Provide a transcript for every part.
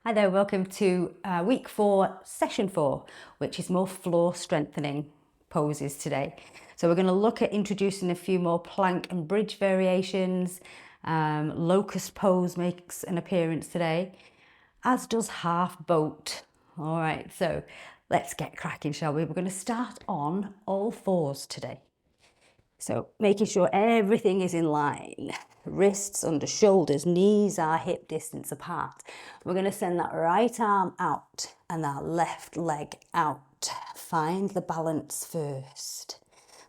Hi there, welcome to week 4, session 4, which is more floor strengthening poses today. So we're going to look at introducing a few more plank and bridge variations. Locust pose makes an appearance today, as does half boat. All right, so let's get cracking, shall we? We're going to start on all fours today. So making sure everything is in line. Wrists under shoulders, knees are hip distance apart. We're going to send that right arm out and that left leg out. Find the balance first.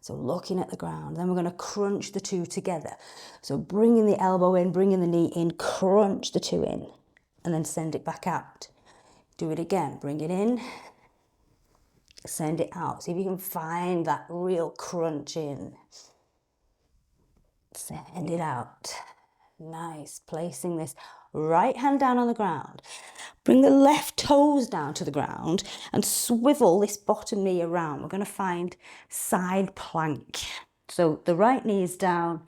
So looking at the ground, then we're going to crunch the two together. So bringing the elbow in, bringing the knee in, crunch the two in, and then send it back out. Do it again, bring it in, send it out. See if you can find that real crunch in. Send it out. Nice. Placing this right hand down on the ground. Bring the left toes down to the ground and swivel this bottom knee around. We're going to find side plank. So the right knee is down,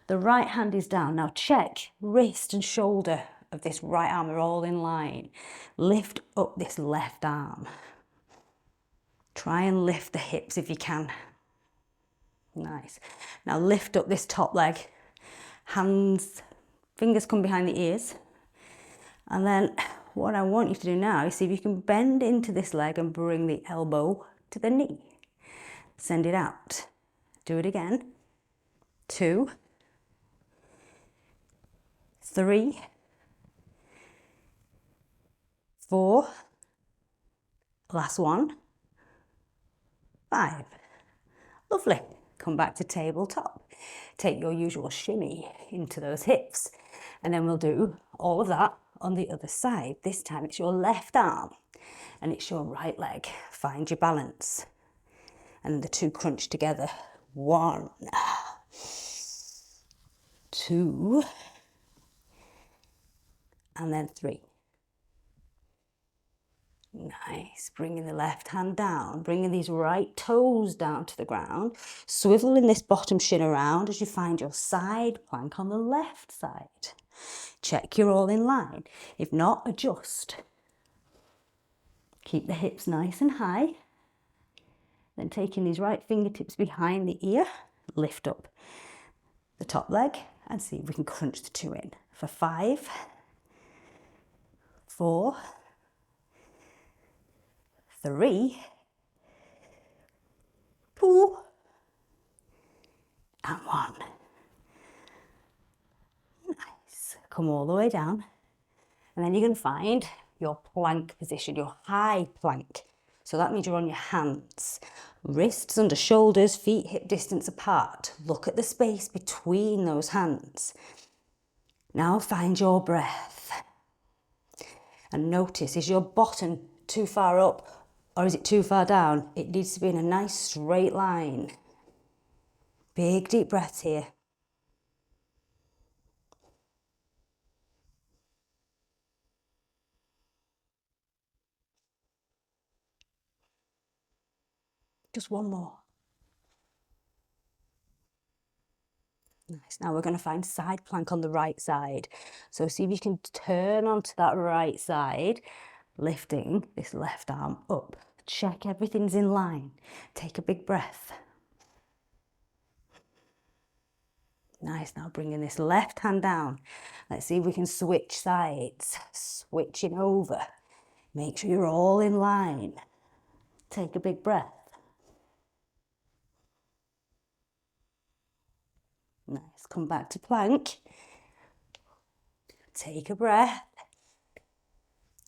the right hand is down. Now check wrist and shoulder of this right arm are all in line. Lift up this left arm. Try and lift the hips if you can. Nice. Now lift up this top leg. Hands, fingers come behind the ears. And then what I want you to do now is see if you can bend into this leg and bring the elbow to the knee. Send it out. Do it again. 2, 3, 4. Last one. 5. Lovely. Come back to tabletop. Take your usual shimmy into those hips. And then we'll do all of that on the other side. This time it's your left arm and it's your right leg. Find your balance. And the two crunch together. 1, 2, and then 3. Nice. Bringing the left hand down, bringing these right toes down to the ground, swiveling this bottom shin around as you find your side plank on the left side. Check you're all in line. If not, adjust. Keep the hips nice and high. Then taking these right fingertips behind the ear, lift up the top leg and see if we can crunch the two in. For 5, 4, 3, 2, and 1. Nice. Come all the way down. And then you're going to find your plank position, your high plank. So that means you're on your hands. Wrists under shoulders, feet hip distance apart. Look at the space between those hands. Now find your breath. And notice, is your bottom too far up or is it too far down? It needs to be in a nice straight line. Big deep breaths here. Just one more. Nice. Now we're going to find side plank on the right side. So see if you can turn onto that right side, lifting this left arm up. Check everything's in line. Take a big breath. Nice. Now bringing this left hand down. Let's see if we can switch sides. Switching over. Make sure you're all in line. Take a big breath. Nice. Come back to plank. Take a breath.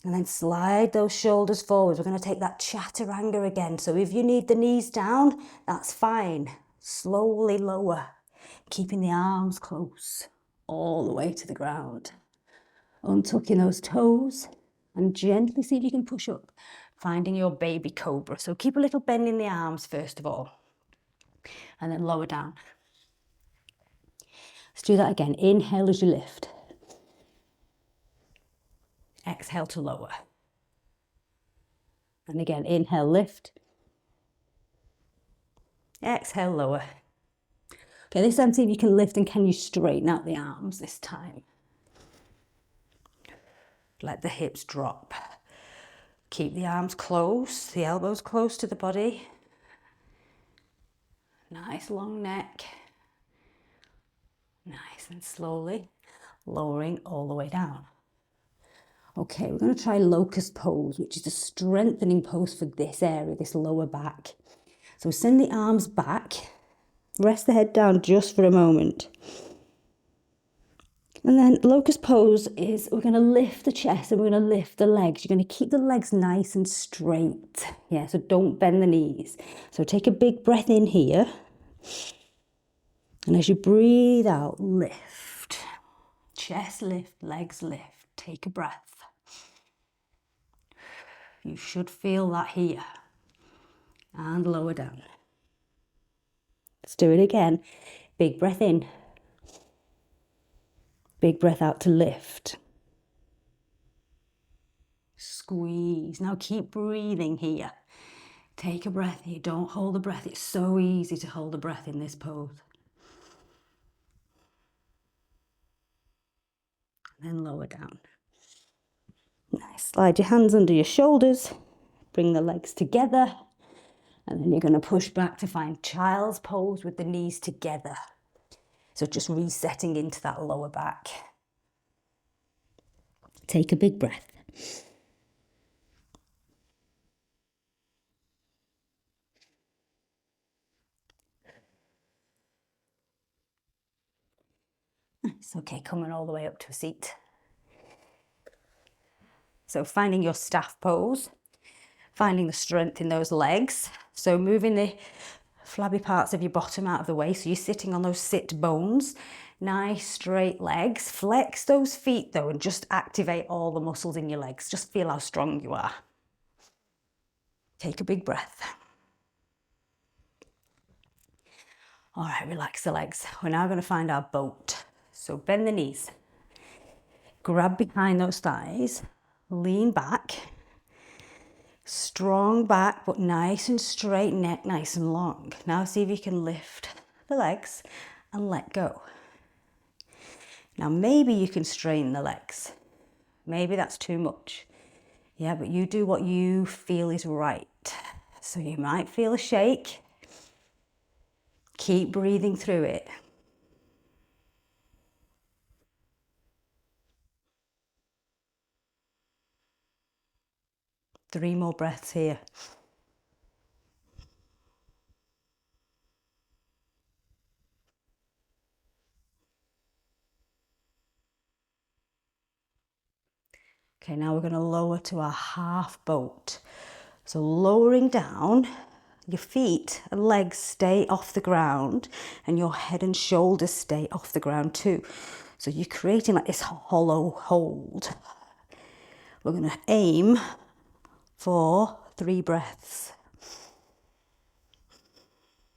And then slide those shoulders forward. We're going to take that chaturanga again. So if you need the knees down, that's fine. Slowly lower. Keeping the arms close all the way to the ground. Untucking those toes and gently see if you can push up. Finding your baby cobra. So keep a little bend in the arms first of all. And then lower down. Let's do that again. Inhale as you lift. Exhale to lower. And again, inhale, lift. Exhale, lower. Okay, this time see if you can lift and can you straighten out the arms this time. Let the hips drop. Keep the arms close, the elbows close to the body. Nice long neck. Nice and slowly lowering all the way down. Okay, we're going to try locust pose, which is a strengthening pose for this area, this lower back. So send the arms back, rest the head down just for a moment. And then locust pose is we're going to lift the chest and we're going to lift the legs. You're going to keep the legs nice and straight. Yeah, so don't bend the knees. So take a big breath in here. And as you breathe out, lift. Chest lift, legs lift. Take a breath. You should feel that here. And lower down. Let's do it again. Big breath in. Big breath out to lift. Squeeze. Now keep breathing here. Take a breath here. Don't hold the breath. It's so easy to hold the breath in this pose. And then lower down. Nice. Slide your hands under your shoulders. Bring the legs together. And then you're going to push back to find child's pose with the knees together. So just resetting into that lower back. Take a big breath. It's okay, coming all the way up to a seat. So finding your staff pose, finding the strength in those legs. So moving the flabby parts of your bottom out of the way. So you're sitting on those sit bones. Nice straight legs. Flex those feet though and just activate all the muscles in your legs. Just feel how strong you are. Take a big breath. All right, relax the legs. We're now going to find our boat. So bend the knees. Grab behind those thighs. Lean back. Strong back, but nice and straight, neck nice and long. Now see if you can lift the legs and let go. Now maybe you can straighten the legs. Maybe that's too much. Yeah, but you do what you feel is right. So you might feel a shake. Keep breathing through it. Three more breaths here. Okay, now we're going to lower to our half boat. So lowering down, your feet and legs stay off the ground and your head and shoulders stay off the ground too. So you're creating like this hollow hold. We're going to aim for 3 breaths.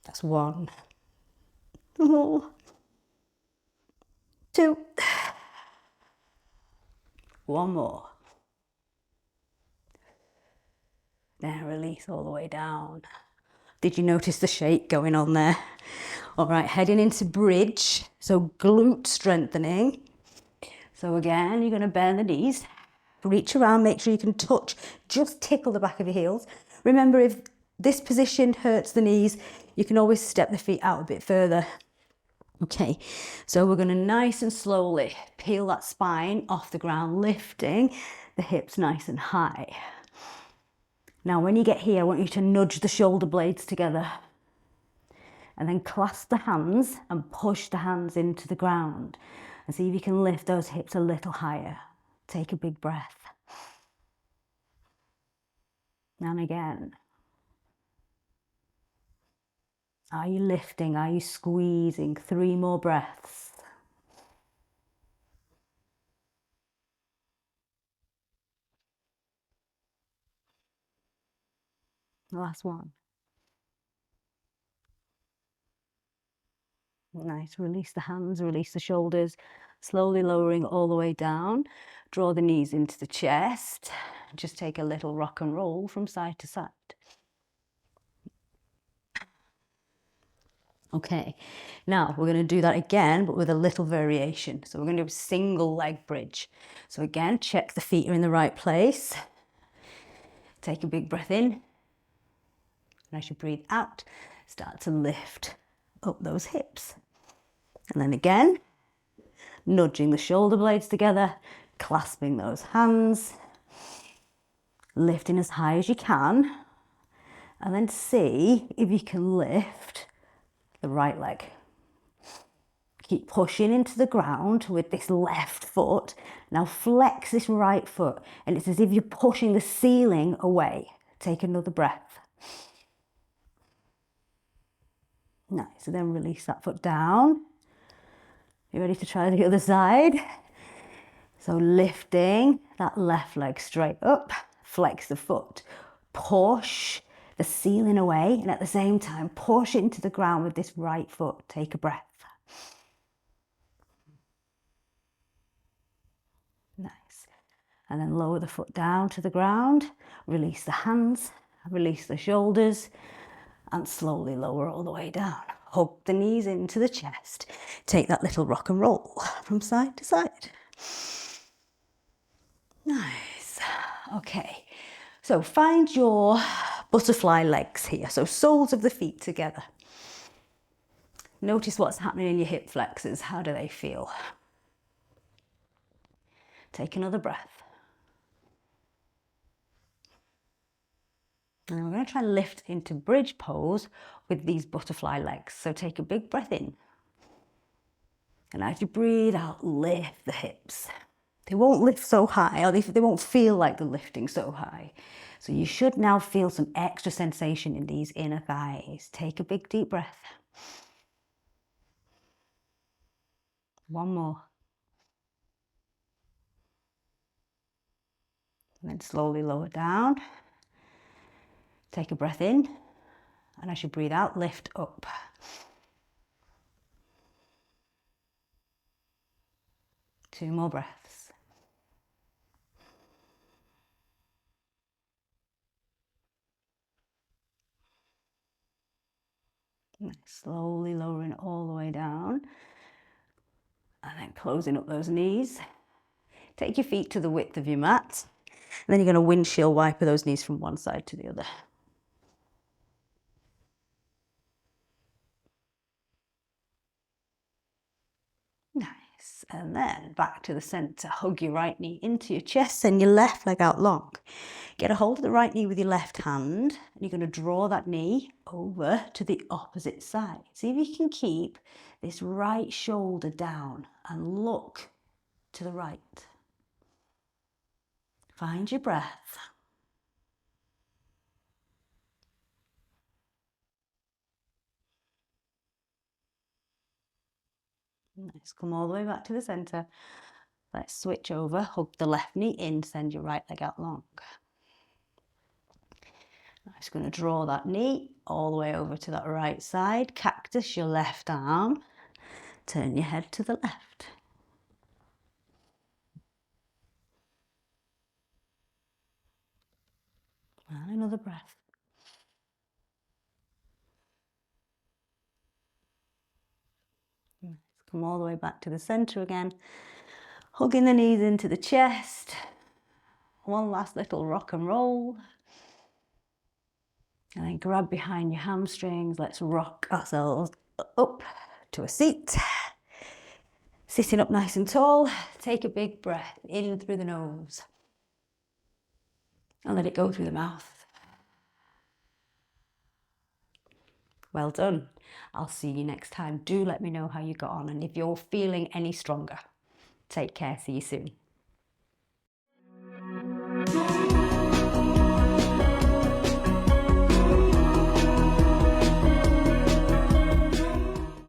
That's 1. 2. 1 more. Then release all the way down. Did you notice the shake going on there? All right, heading into bridge. So glute strengthening. So again, you're going to bend the knees. Reach around, make sure you can touch, just tickle the back of your heels. Remember, if this position hurts the knees, you can always step the feet out a bit further. Okay, so we're going to nice and slowly peel that spine off the ground, lifting the hips nice and high. Now, when you get here, I want you to nudge the shoulder blades together and then clasp the hands and push the hands into the ground and see if you can lift those hips a little higher. Take a big breath. And again. Are you lifting? Are you squeezing? 3 more breaths. The last one. Nice. Release the hands, release the shoulders, slowly lowering all the way down. Draw the knees into the chest. Just take a little rock and roll from side to side. Okay, now we're going to do that again, but with a little variation. So we're going to do a single leg bridge. So again, check the feet are in the right place. Take a big breath in. And as you breathe out, start to lift up those hips. And then again, nudging the shoulder blades together, clasping those hands, lifting as high as you can, and then see if you can lift the right leg. Keep pushing into the ground with this left foot. Now flex this right foot, and it's as if you're pushing the ceiling away. Take another breath. Nice, so then release that foot down. You ready to try the other side? So lifting that left leg straight up, flex the foot, push the ceiling away, and at the same time, push into the ground with this right foot. Take a breath. Nice. And then lower the foot down to the ground, release the hands, release the shoulders, and slowly lower all the way down. Hug the knees into the chest. Take that little rock and roll from side to side. Nice. Okay, so find your butterfly legs here. So soles of the feet together. Notice what's happening in your hip flexors. How do they feel? Take another breath. And we're going to try and lift into bridge pose with these butterfly legs. So take a big breath in. And as you breathe out, lift the hips. They won't lift so high, or they won't feel like they're lifting so high. So you should now feel some extra sensation in these inner thighs. Take a big deep breath. One more. And then slowly lower down. Take a breath in. And as you breathe out, lift up. Two more breaths. And then slowly lowering all the way down. And then closing up those knees. Take your feet to the width of your mat. And then you're going to windshield wiper those knees from one side to the other. Nice. And then back to the center. Hug your right knee into your chest, send your left leg out long. Get a hold of the right knee with your left hand, and you're going to draw that knee over to the opposite side. See if you can keep this right shoulder down and look to the right. Find your breath. Nice. Come all the way back to the center. Let's switch over. Hug the left knee in, send your right leg out long. I'm just going to draw that knee all the way over to that right side. Cactus your left arm. Turn your head to the left. And another breath. Let's come all the way back to the center again. Hugging the knees into the chest. One last little rock and roll. And then grab behind your hamstrings. Let's rock ourselves up to a seat. Sitting up nice and tall. Take a big breath in through the nose. And let it go through the mouth. Well done. I'll see you next time. Do let me know how you got on and if you're feeling any stronger. Take care. See you soon.